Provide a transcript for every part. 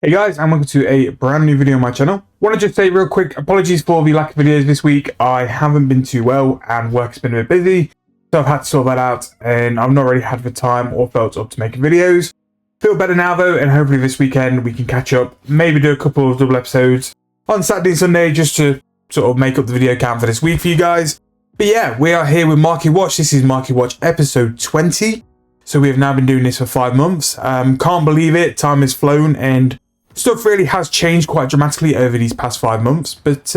Hey guys, and welcome to a brand new video on my channel. Want to just say real quick, apologies for the lack of videos this week. I haven't been too well and work's been a bit busy, so I've had to sort that out and I've not really had the time or felt up to making videos. Feel better now though, and hopefully this weekend we can catch up, maybe do a couple of double episodes on Saturday and Sunday just to sort of make up the video count for this week for you guys. But yeah, we are here with Marketwatch. This is Marketwatch episode 20. So we have now been doing this for 5 months. Can't believe it, time has flown and stuff really has changed quite dramatically over these past 5 months. But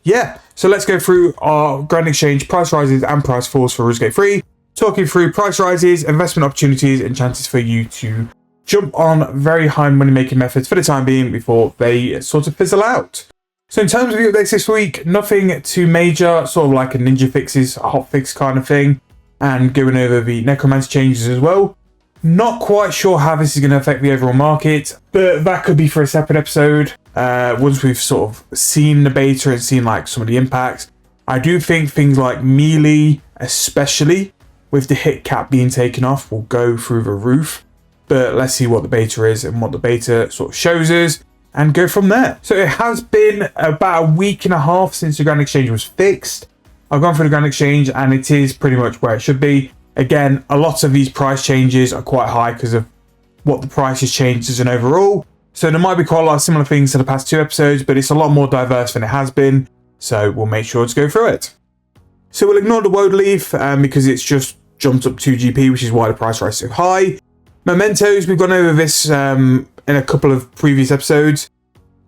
yeah, so let's go through our Grand Exchange price rises and price falls for RuneScape 3. Talking through price rises, investment opportunities and chances for you to jump on very high money making methods for the time being before they sort of fizzle out. So in terms of the updates this week, nothing too major, sort of like a ninja fixes, a hot fix kind of thing. And going over the necromancy changes as well. Not quite sure how this is going to affect the overall market, but that could be for a separate episode. Once we've sort of seen the beta and seen like some of the impacts, I do think things like melee, especially with the hit cap being taken off, will go through the roof. But let's see what the beta is and what the beta sort of shows us and go from there. So it has been about a week and a half since the Grand Exchange was fixed. I've gone through the Grand Exchange and it is pretty much where it should be. Again, a lot of these price changes are quite high because of what the price has changed as an overall. So there might be quite a lot of similar things to the past 2 episodes, but it's a lot more diverse than it has been. So we'll make sure to go through it. So we'll ignore the Woad Leaf because it's just jumped up 2 GP, which is why the price rise is so high. Mementos, we've gone over this in a couple of previous episodes.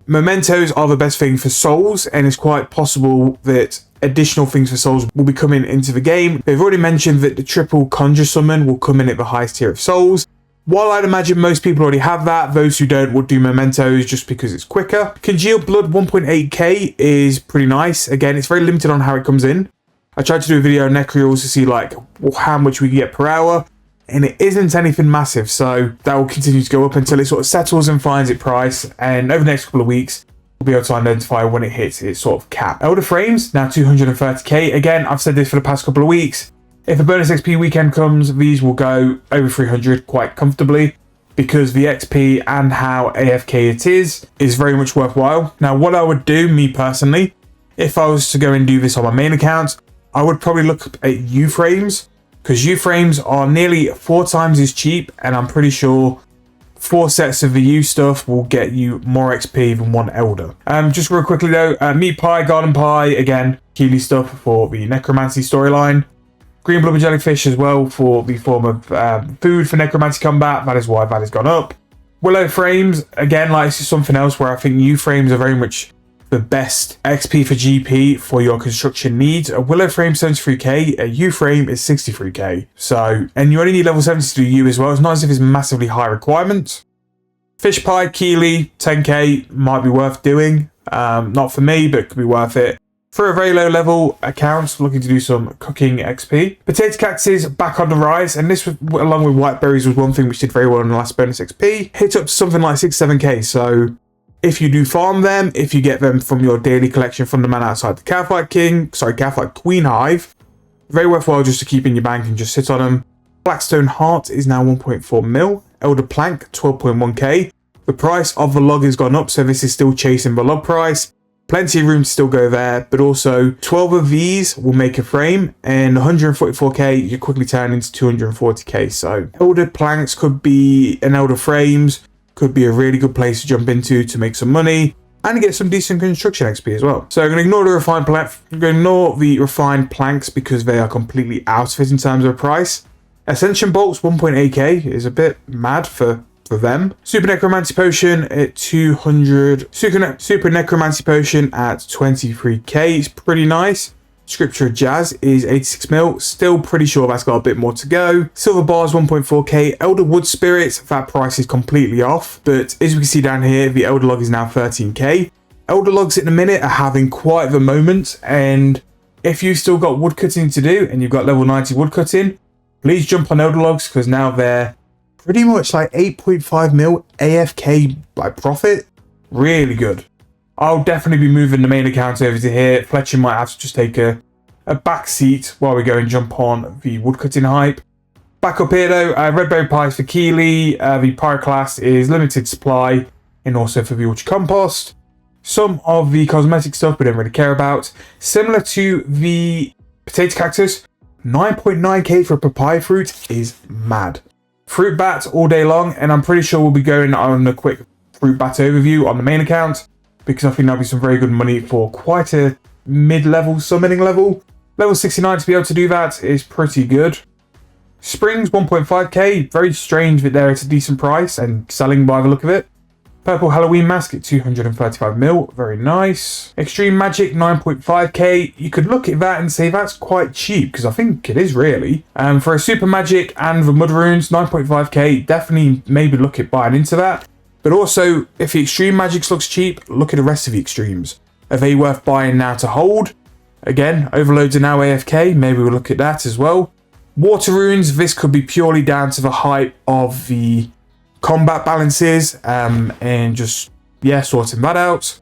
Mementos are the best thing for souls, and it's quite possible that additional things for souls will be coming into the game. They've already mentioned that the triple conjure summon will come in at the highest tier of souls. While I'd imagine most people already have that, those who don't would do mementos just because it's quicker. Congealed Blood 1.8k is pretty nice. Again, it's very limited on how it comes in. I tried to do a video on necros to see like how much we can get per hour, and it isn't anything massive, so that will continue to go up until it sort of settles and finds its price, and over the next couple of weeks we'll be able to identify when it hits its sort of cap. Elder Frames, now 230k. Again, I've said this for the past couple of weeks. If a bonus XP weekend comes, these will go over 300 quite comfortably because the XP and how AFK it is very much worthwhile. Now, what I would do, me personally, if I was to go and do this on my main account, I would probably look at U-Frames because U-Frames are nearly 4 times as cheap, and I'm pretty sure 4 sets of the U stuff will get you more XP than 1 Elder. Just real quickly though, Meat Pie, Garden Pie, again, Keely stuff for the Necromancy storyline. Green Blubber Jellyfish as well for the form of food for Necromancy combat, that is why that has gone up. Willow Frames, again, like this is something else where I think U frames are very much the best XP for GP for your construction needs. A Willow Frame 73k, a U frame is 63k. So, and you only need level 70 to do U as well. It's not as if it's massively high requirements. Fish Pie, Keely, 10k might be worth doing. Not for me, but could be worth it. For a very low level account looking to do some cooking XP. Potato Cactuses back on the rise, and this was, along with White Berries, was one thing which did very well in the last bonus XP. Hit up to something like 6-7k, so if you do farm them, if you get them from your daily collection from the man outside the Catfight Queen Hive, very worthwhile just to keep in your bank and just sit on them. Blackstone Heart is now 1.4 mil. Elder Plank, 12.1k. The price of the log has gone up, so this is still chasing the log price. Plenty of room to still go there, but also 12 of these will make a frame, and 144k you quickly turn into 240k. So Elder Planks could be an Elder Frames, could be a really good place to jump into to make some money and get some decent construction XP as well. So I'm going to ignore the refined planks because they are completely out of it in terms of price. Ascension Bolts 1.8k is a bit mad for them. Super Necromancy Potion at 200. Super Necromancy Potion at 23k is pretty nice. Scripture Jazz is 86 mil. Still pretty sure that's got a bit more to go. Silver Bars 1.4k. Elder Wood Spirits, that price is completely off. But as we can see down here, the Elder Log is now 13k. Elder Logs at the minute are having quite the moment. And if you've still got woodcutting to do and you've got level 90 woodcutting, please jump on Elder Logs because now they're pretty much like 8.5 mil AFK by profit. Really good. I'll definitely be moving the main account over to here. Fletcher might have to just take a back seat while we go and jump on the woodcutting hype. Back up here though, Red Berry Pies for Keely. The Pyroclast is limited supply. and also for the ultra compost. Some of the cosmetic stuff we don't really care about. Similar to the potato cactus, 9.9k for a papaya fruit is mad. Fruit bat all day long, and I'm pretty sure we'll be going on a quick fruit bat overview on the main account, because I think that'll be some very good money for quite a mid-level summoning level. Level 69 to be able to do that is pretty good. Springs 1.5k, very strange that they're at a decent price and selling by the look of it. Purple Halloween mask at 235 mil, very nice. Extreme Magic 9.5k, you could look at that and say that's quite cheap, because I think it is really. For a Super Magic and the Mud Runes, 9.5k, definitely maybe look at buying into that. But also, if the Extreme Magics looks cheap, look at the rest of the Extremes. Are they worth buying now to hold? Again, Overloads are now AFK, maybe we'll look at that as well. Water Runes, this could be purely down to the hype of the combat balances and just, yeah, sorting that out.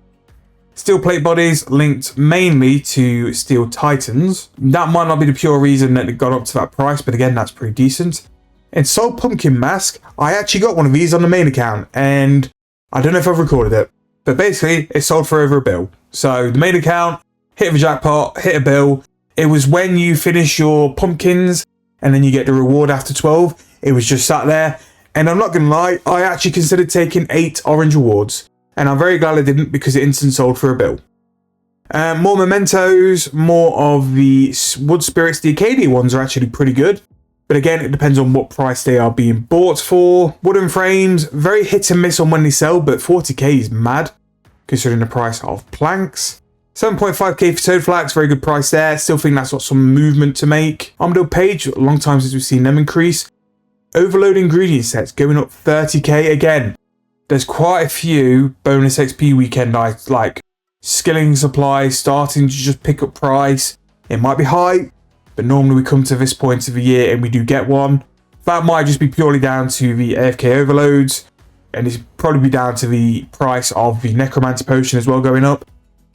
Steel Plate Bodies linked mainly to Steel Titans. That might not be the pure reason that it got up to that price, but again, that's pretty decent. And Salt Pumpkin Mask, I actually got one of these on the main account, and I don't know if I've recorded it, but basically, it sold for over £1. So the main account, hit the jackpot, hit a bill. It was when you finish your pumpkins, and then you get the reward after 12. It was just sat there. And I'm not going to lie, I actually considered taking 8 orange rewards. And I'm very glad I didn't, because it instant sold for £1. More mementos, more of the Wood Spirits. The Acadia ones are actually pretty good. But again, it depends on what price they are being bought for. Wooden frames, very hit and miss on when they sell, but 40k is mad, considering the price of planks. 7.5k for Toad Flax, very good price there. Still think that's got some movement to make. Armadillo Page, a long time since we've seen them increase. Overload ingredient sets going up 30k again. There's quite a few bonus XP weekend nights, like skilling supplies starting to just pick up price. It might be high, but normally we come to this point of the year and we do get one. That might just be purely down to the AFK overloads, and it's probably be down to the price of the Necromancer Potion as well going up.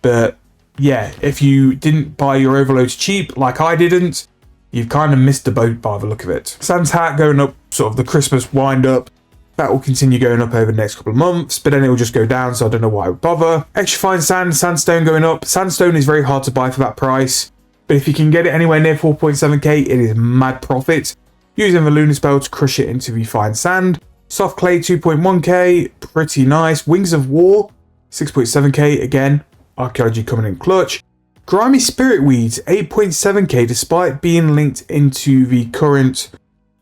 But yeah, if you didn't buy your overloads cheap, like I didn't, you've kind of missed the boat by the look of it. Sam's Hat going up, sort of the Christmas wind up. That will continue going up over the next couple of months, but then it will just go down, so I don't know why I would bother. Extra fine sand, sandstone going up. Sandstone is very hard to buy for that price, but if you can get it anywhere near 4.7k, it is mad profit. Using the Lunar Spell to crush it into the fine sand. Soft Clay 2.1k, pretty nice. Wings of War, 6.7k, again, Archaeology coming in clutch. Grimy Spirit Weeds, 8.7k, despite being linked into the current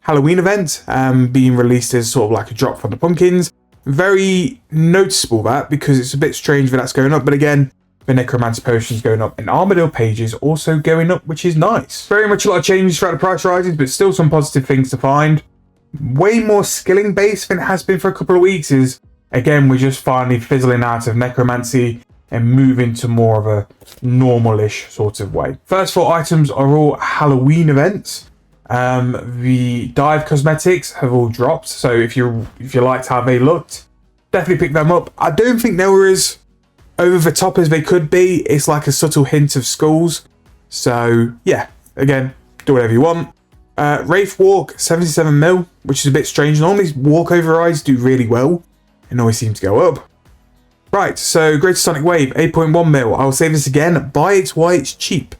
Halloween event, being released as sort of like a drop from the pumpkins. Very noticeable that, because it's a bit strange that that's going up, but again, the Necromancer Potion's going up, and Armadillo Pages also going up, which is nice. Very much a lot of changes throughout the price rises, but still some positive things to find. Way more skilling based than it has been for a couple of weeks is, again, we're just finally fizzling out of Necromancy and moving to more of a normal-ish sort of way. First 4 items are all Halloween events. The Dive cosmetics have all dropped, so if you liked how they looked, definitely pick them up. I don't think they were as over the top as they could be. It's like a subtle hint of skulls. So yeah, again, do whatever you want. Wraith Walk 77 mil, which is a bit strange. Normally walkover eyes do really well and always seem to go up. Right, so Greater Sonic Wave 8.1 mil. I'll say this again, buy it while it's cheap.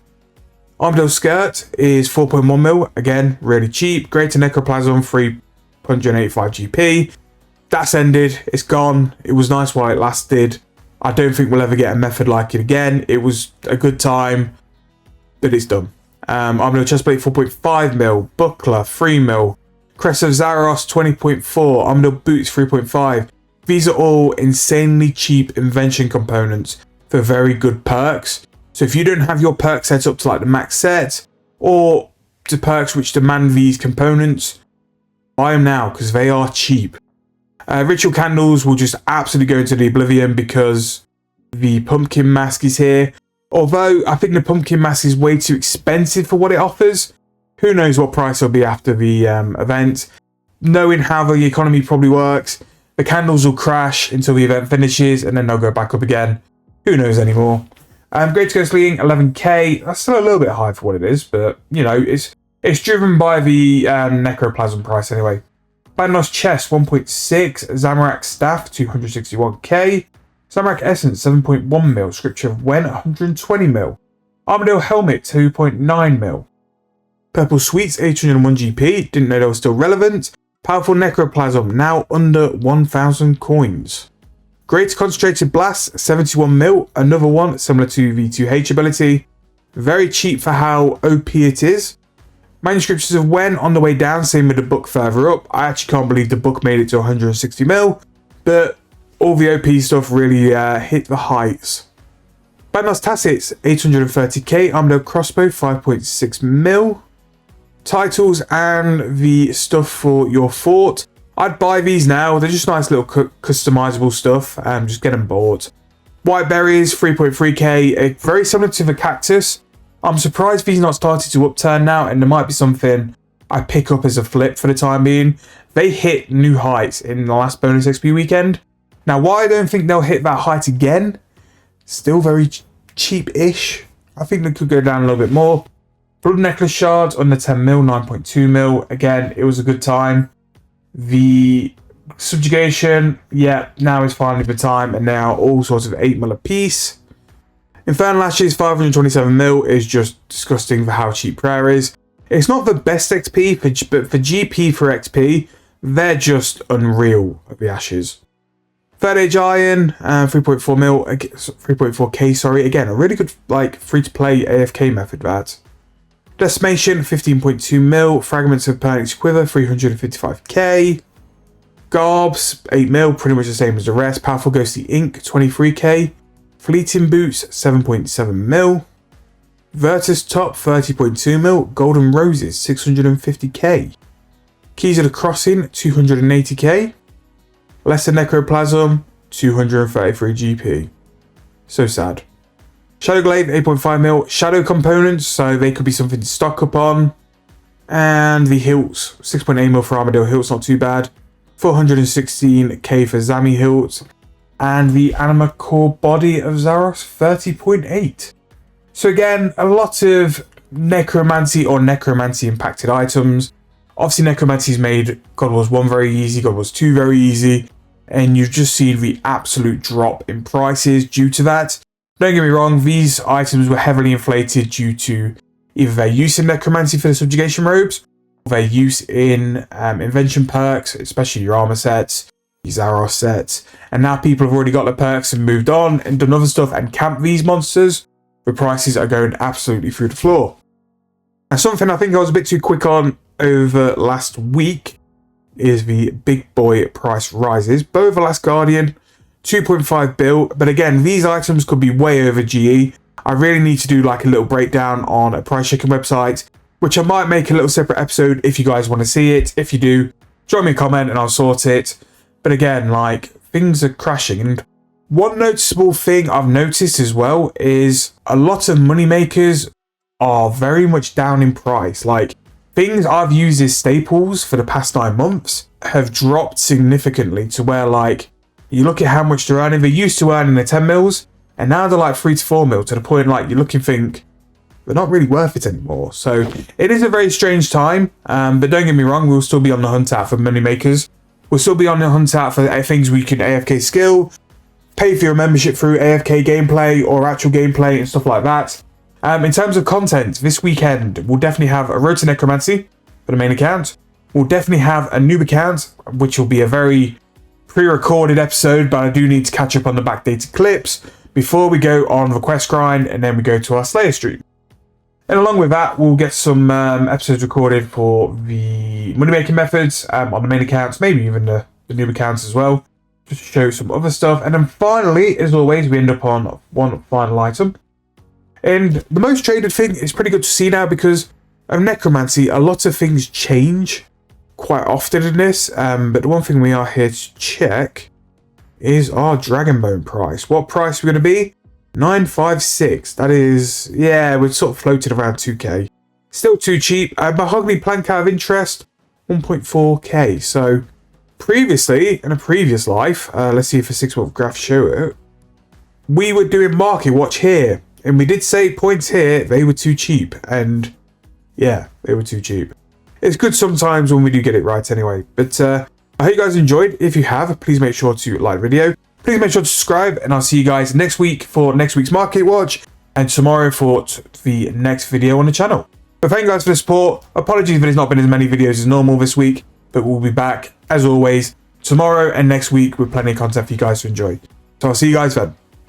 Armadillo Skirt is 4.1 mil, again, really cheap. Greater Necroplasm 385 GP. That's ended, it's gone. It was nice while it lasted. I don't think we'll ever get a method like it again. It was a good time, but it's done. Armadillo Chestplate 4.5 mil, Buckler 3 mil, Crest of Zaros 20.4, Armadillo Boots 3.5. These are all insanely cheap invention components for very good perks. So if you don't have your perk set up to like the max set, or to perks which demand these components, buy them now because they are cheap. Ritual Candles will just absolutely go into the oblivion because the Pumpkin Mask is here. Although I think the Pumpkin Mask is way too expensive for what it offers. Who knows what price it'll be after the event. Knowing how the economy probably works, the candles will crash until the event finishes and then they'll go back up again. Who knows anymore. Great Ghost Leading 11k. That's still a little bit high for what it is, but you know, it's driven by the Necroplasm price anyway. Bandos Chest 1.6, Zamorak Staff 261k, Zamorak Essence 7.1 mil, Scripture of Wen 120 mil, Armadillo Helmet 2.9 mil, Purple Sweets 801 GP, didn't know they were still relevant, Powerful Necroplasm now under 1000 coins. Great Concentrated Blast 71 mil, another one similar to V2H ability, very cheap for how OP it is. Manuscripts of Wen on the way down, same with the book further up. I actually can't believe the book made it to 160 mil, but all the OP stuff really hit the heights. Bandos Tassets 830k, Armadillo Crossbow 5.6 mil. Titles and the stuff for your fort. I'd buy these now, they're just nice little customizable stuff, and just get them bought. White Berries 3.3k, very similar to the Cactus. I'm surprised these not started to upturn now, and there might be something I pick up as a flip for the time being. They hit new heights in the last bonus XP weekend. Now, why I don't think they'll hit that height again, still very cheap-ish. I think they could go down a little bit more. Blood Necklace Shards under 10 mil, 9.2 mil. Again, it was a good time. The Subjugation, yeah, now is finally the time, and now all sorts of 8 mil a piece. Infernal Ashes 527 mil is just disgusting for how cheap Prayer is. It's not the best XP, but for GP for XP, they're just unreal at the Ashes. Third Age Iron, 3.4 mil, 3.4k, sorry. Again, a really good like free-to-play AFK method that. Decimation 15.2 mil, Fragments of Pernix Quiver 355k. Garbs 8 mil, pretty much the same as the rest. Powerful Ghostly Ink 23k. Fleeting Boots 7.7 mil. Virtus Top 30.2 mil. Golden Roses 650k. Keys of the Crossing 280k. Lesser Necroplasm 233 GP. So sad. Shadow Glaive 8.5 mil. Shadow components, so they could be something to stock up on. And the hilts 6.8 mil for Armadillo hilts, not too bad. 416k for Zami hilts. And the Anima Core Body of Zaros 30.8. So again, a lot of necromancy or necromancy impacted items. Obviously necromancy's made God Wars 1 very easy, God Wars 2 very easy, and you've just seen the absolute drop in prices due to that. Don't get me wrong, these items were heavily inflated due to either their use in necromancy for the subjugation robes, or their use in invention perks, especially your armor sets, Zaros sets, and now people have already got the perks and moved on and done other stuff and camped these monsters. The prices are going absolutely through the floor. And something I think I was a bit too quick on over last week is the big boy price rises. Bow of the Last Guardian 2.5 bill, but again, these items could be way over GE. I really need to do like a little breakdown on a price checking website, which I might make a little separate episode if you guys want to see it. If you do, drop me a comment and I'll sort it. But again, like, things are crashing. And one noticeable thing I've noticed as well is a lot of moneymakers are very much down in price. Like, things I've used as staples for the past 9 months have dropped significantly to where, like, you look at how much they're earning. They used to earn in the 10 mils, and now they're like 3 to 4 mil, to the point like you look and think they're not really worth it anymore. So it is a very strange time, but don't get me wrong, we'll still be on the hunt out for moneymakers. We'll still be on the hunt out for things we can AFK skill, pay for your membership through AFK gameplay or actual gameplay and stuff like that. In terms of content, this weekend, we'll definitely have a Road to Necromancy for the main account. We'll definitely have a noob account, which will be a very pre-recorded episode, but I do need to catch up on the backdated clips before we go on the quest grind, and then we go to our Slayer stream. And along with that, we'll get some episodes recorded for the money-making methods on the main accounts, maybe even the noob accounts as well, just to show some other stuff. And then finally, as always, we end up on one final item. And the most traded thing is pretty good to see now because of Necromancy. A lot of things change quite often in this, but the one thing we are here to check is our Dragonbone price. What price we're going to be? 956. That is, yeah, we're sort of floated around 2k. Still too cheap. Mahogany Plank out of interest, 1.4k. So previously, in a previous life, let's see if a 6-month graph show it, we were doing Marketwatch here, and we did say points here, they were too cheap, and yeah, they were too cheap. it's good sometimes when we do get it right anyway. But I hope you guys enjoyed. If you have, please make sure to like the video. Please make sure to subscribe, and I'll see you guys next week for next week's Marketwatch, and tomorrow for the next video on the channel. But thank you guys for the support. Apologies if there's not been as many videos as normal this week, but we'll be back, as always, tomorrow and next week with plenty of content for you guys to enjoy. So I'll see you guys then.